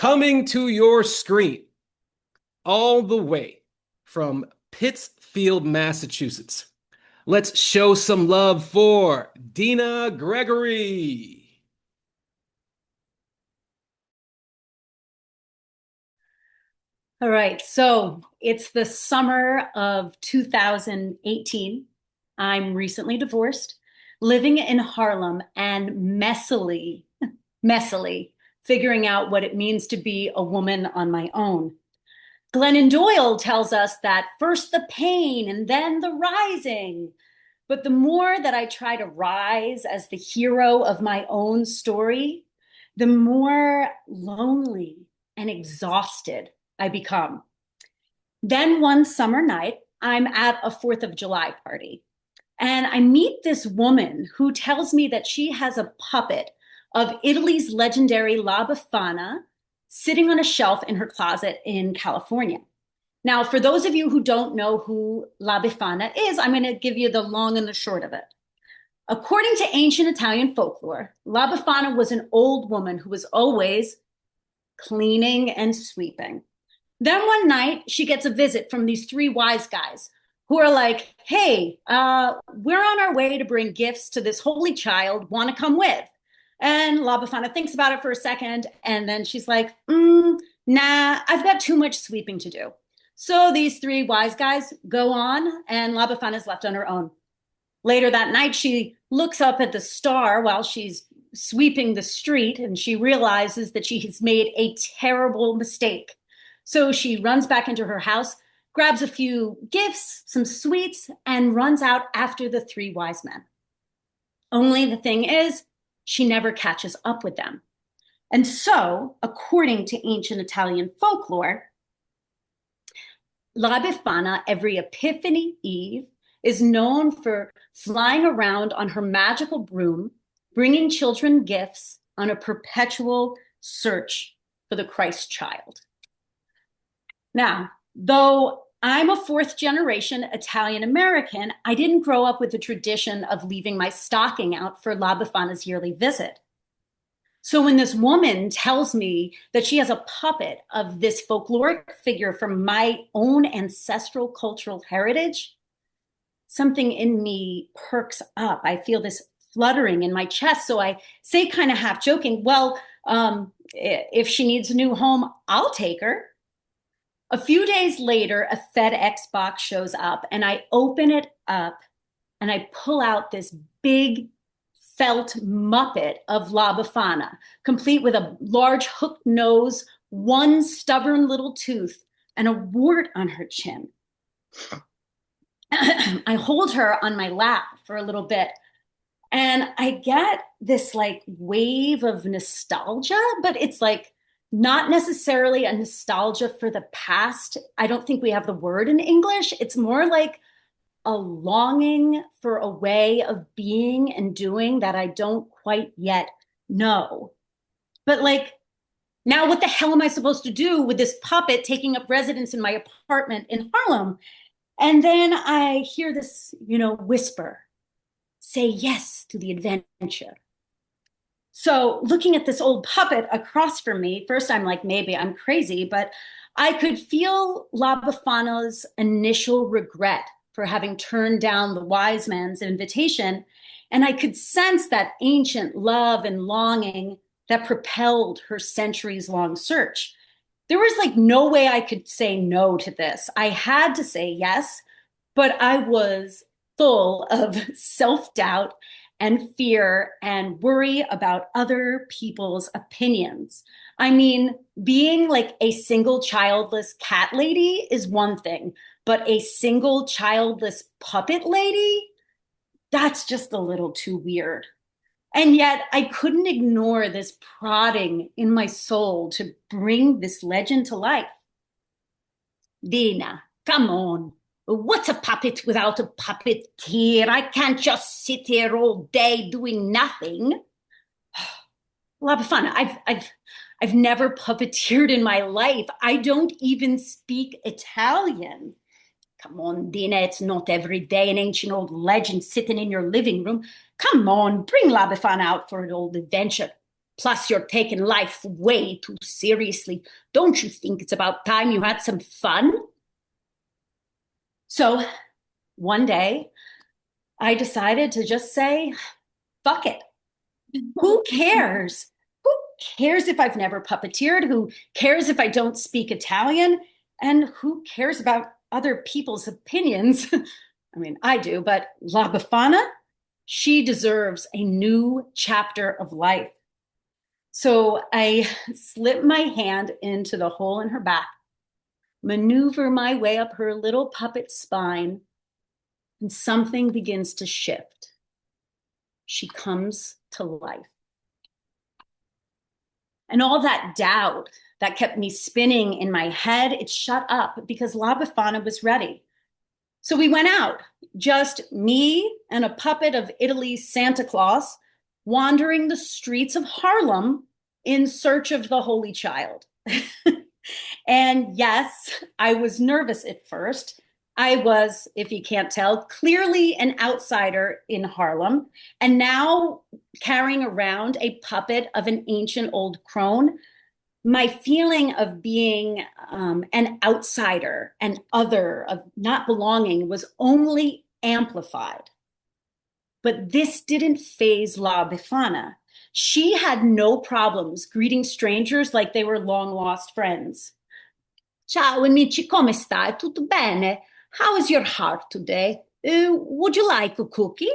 coming to your screen all the way from Pittsfield, Massachusetts. Let's show some love for Dina Gregory. All right, so it's the summer of 2018. I'm recently divorced, living in Harlem and messily figuring out what it means to be a woman on my own. Glennon Doyle tells us that first the pain and then the rising. But the more that I try to rise as the hero of my own story, the more lonely and exhausted I become. Then one summer night, I'm at a 4th of July party, and I meet this woman who tells me that she has a puppet of Italy's legendary La Befana sitting on a shelf in her closet in California. Now, for those of you who don't know who La Befana is, I'm going to give you the long and the short of it. According to ancient Italian folklore, La Befana was an old woman who was always cleaning and sweeping. Then one night, she gets a visit from these three wise guys who are like, hey, we're on our way to bring gifts to this holy child. Want to come with? And La Befana thinks about it for a second, and then she's like, nah, I've got too much sweeping to do. So these three wise guys go on, and La Befana is left on her own. Later that night, she looks up at the star while she's sweeping the street, and she realizes that she has made a terrible mistake. So she runs back into her house, grabs a few gifts, some sweets, and runs out after the three wise men. Only the thing is, she never catches up with them. And so, according to ancient Italian folklore, La Befana, every Epiphany Eve, is known for flying around on her magical broom, bringing children gifts on a perpetual search for the Christ child. Now, though I'm a fourth generation Italian American, I didn't grow up with the tradition of leaving my stocking out for La Befana's yearly visit. So when this woman tells me that she has a puppet of this folkloric figure from my own ancestral cultural heritage, something in me perks up. I feel this fluttering in my chest. So I say, kind of half joking, well, if she needs a new home, I'll take her. A few days later, a FedEx box shows up, and I open it up and I pull out this big felt Muppet of La Befana, complete with a large hooked nose, one stubborn little tooth, and a wart on her chin. I hold her on my lap for a little bit, and I get this like wave of nostalgia, but it's like not necessarily a nostalgia for the past. I don't think we have the word in English. It's more like a longing for a way of being and doing that I don't quite yet know. But like, now what the hell am I supposed to do with this puppet taking up residence in my apartment in Harlem? And then I hear this, whisper, say yes to the adventure. So looking at this old puppet across from me, first I'm like, maybe I'm crazy, but I could feel La Befana's initial regret for having turned down the wise man's invitation. And I could sense that ancient love and longing that propelled her centuries-long search. There was like no way I could say no to this. I had to say yes, but I was full of self-doubt and fear and worry about other people's opinions. I mean, being like a single childless cat lady is one thing, but a single childless puppet lady, that's just a little too weird. And yet I couldn't ignore this prodding in my soul to bring this legend to life. Dina, come on. What's a puppet without a puppeteer? I can't just sit here all day doing nothing. La Befana, I've never puppeteered in my life. I don't even speak Italian. Come on, Dina, it's not every day an ancient old legend sitting in your living room. Come on, bring La Befana out for an old adventure. Plus, you're taking life way too seriously. Don't you think it's about time you had some fun? So one day, I decided to just say, fuck it. Who cares? Who cares if I've never puppeteered? Who cares if I don't speak Italian? And who cares about other people's opinions? I mean, I do, but La Befana, she deserves a new chapter of life. So I slip my hand into the hole in her back, maneuver my way up her little puppet spine, and something begins to shift. She comes to life. And all that doubt that kept me spinning in my head, it shut up because La Befana was ready. So we went out, just me and a puppet of Italy's Santa Claus, wandering the streets of Harlem in search of the Holy Child. And yes, I was nervous at first. I was, if you can't tell, clearly an outsider in Harlem, and now carrying around a puppet of an ancient old crone. My feeling of being an outsider, an other, of not belonging was only amplified. But this didn't faze La Befana. She had no problems greeting strangers like they were long lost friends. Ciao amici, come stai? Tutto bene? How is your heart today? Would you like a cookie?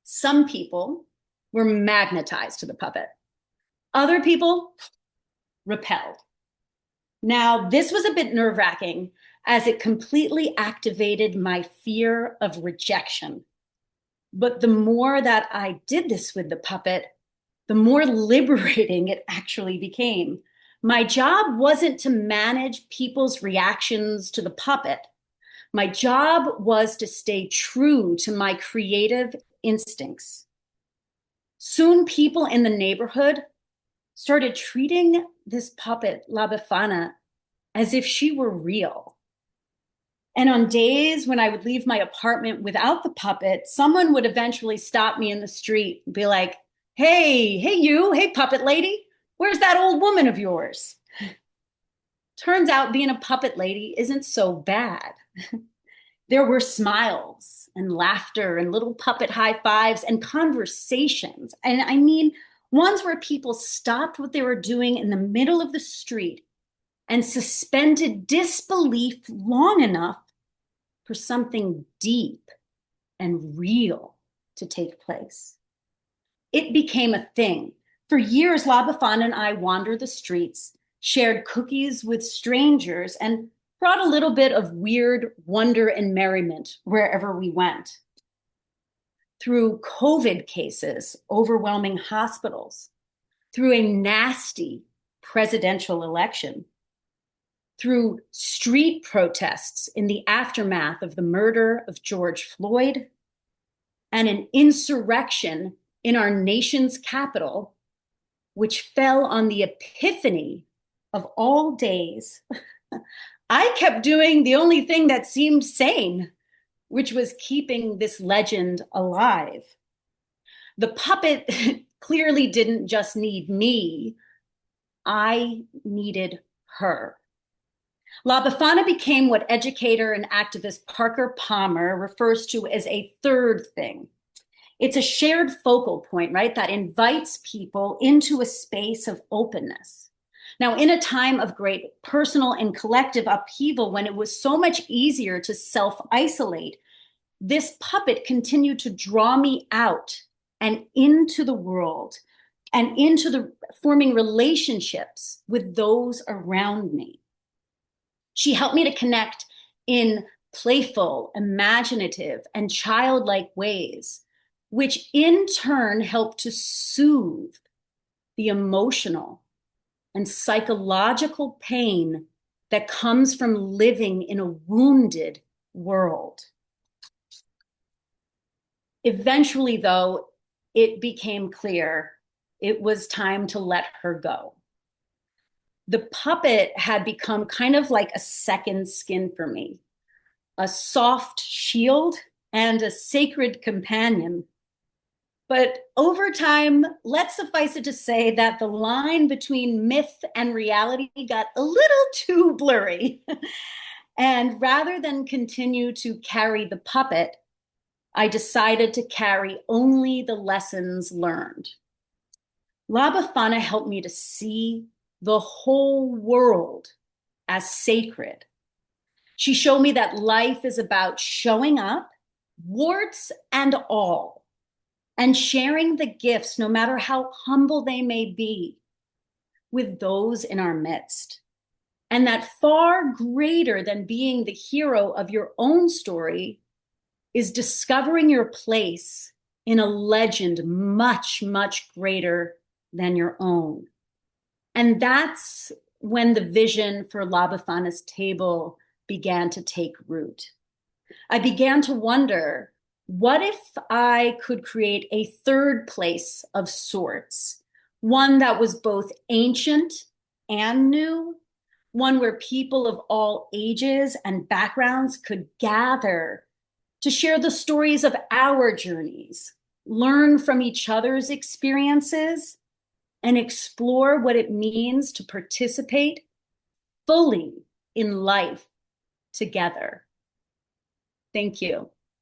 Some people were magnetized to the puppet. Other people repelled. Now, this was a bit nerve-wracking as it completely activated my fear of rejection. But the more that I did this with the puppet, the more liberating it actually became. My job wasn't to manage people's reactions to the puppet. My job was to stay true to my creative instincts. Soon, people in the neighborhood started treating this puppet, La Befana, as if she were real. And on days when I would leave my apartment without the puppet, someone would eventually stop me in the street and be like, hey, you, hey, puppet lady, where's that old woman of yours? Turns out being a puppet lady isn't so bad. There were smiles and laughter and little puppet high fives and conversations. And I mean, ones where people stopped what they were doing in the middle of the street and suspended disbelief long enough for something deep and real to take place. It became a thing. For years, La Befana and I wandered the streets, shared cookies with strangers, and brought a little bit of weird wonder and merriment wherever we went. Through COVID cases overwhelming hospitals, through a nasty presidential election, through street protests in the aftermath of the murder of George Floyd, and an insurrection in our nation's capital, which fell on the epiphany of all days, I kept doing the only thing that seemed sane, which was keeping this legend alive. The puppet clearly didn't just need me, I needed her. La Befana became what educator and activist Parker Palmer refers to as a third thing. It's a shared focal point, right, that invites people into a space of openness. Now, in a time of great personal and collective upheaval, when it was so much easier to self-isolate, this puppet continued to draw me out and into the world and into the forming relationships with those around me. She helped me to connect in playful, imaginative, and childlike ways, which in turn helped to soothe the emotional and psychological pain that comes from living in a wounded world. Eventually, though, it became clear it was time to let her go. The puppet had become kind of like a second skin for me, a soft shield and a sacred companion. But over time, let's suffice it to say that the line between myth and reality got a little too blurry. And rather than continue to carry the puppet, I decided to carry only the lessons learned. La Befana helped me to see the whole world as sacred. She showed me that life is about showing up, warts and all, and sharing the gifts, no matter how humble they may be, with those in our midst. And that far greater than being the hero of your own story is discovering your place in a legend much, much greater than your own. And that's when the vision for La Befana's table began to take root. I began to wonder, what if I could create a third place of sorts, one that was both ancient and new, one where people of all ages and backgrounds could gather to share the stories of our journeys, learn from each other's experiences, and explore what it means to participate fully in life together. Thank you.